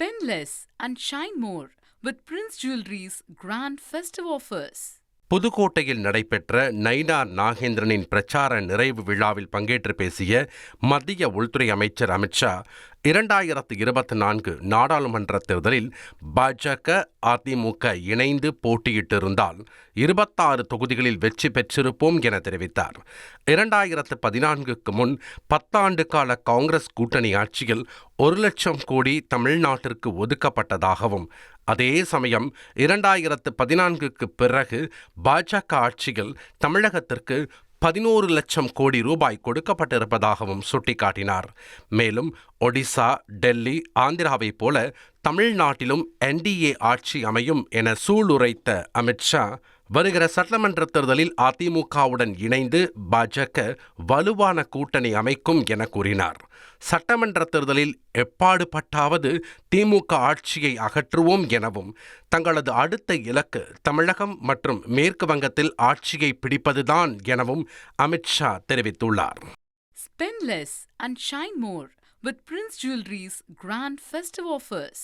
Spend less and shine more with Prince Jewelry's grand festive offers. புதுக்கோட்டையில் நடைபெற்ற நயினார் நாகேந்திரனின் பிரச்சார நிறைவு விழாவில் பங்கேற்று பேசிய மத்திய உள்துறை அமைச்சர் அமித்ஷா 2024 நாடாளுமன்ற தேர்தலில் பாஜக அதிமுக இணைந்து போட்டியிட்டிருந்தால் 26 தொகுதிகளில் வெற்றி பெற்றிருப்போம் என தெரிவித்தார். 2014க்கு முன் 10 ஆண்டு கால காங்கிரஸ் கூட்டணி ஆட்சியில் 1 லட்சம் கோடி தமிழ்நாட்டிற்கு ஒதுக்கப்பட்டதாகவும், அதே சமயம் 2014க்கு பிறகு பாஜக ஆட்சியில் தமிழகத்திற்கு 11 லட்சம் கோடி ரூபாய் கொடுக்கப்பட்டிருப்பதாகவும் சுட்டிக்காட்டினார். மேலும் ஒடிசா, டெல்லி, ஆந்திராவைப் போல தமிழ்நாட்டிலும் NDA ஆட்சி அமையும் என சூளுரைத்த அமித்ஷா, வருகிற சட்டமன்ற தேர்தலில் அதிமுகவுடன் இணைந்து பாஜக வலுவான கூட்டணி அமைக்கும் என கூறினார். சட்டமன்ற தேர்தலில் எப்பாடுபட்டாவது திமுக ஆட்சியை அகற்றுவோம் எனவும், தங்களது அடுத்த இலக்கு தமிழகம் மற்றும் மேற்கு வங்கத்தில் ஆட்சியை பிடிப்பதுதான் எனவும் அமித்ஷா தெரிவித்துள்ளார். Spend less and shine more with Prince Jewelry's grand festive offers.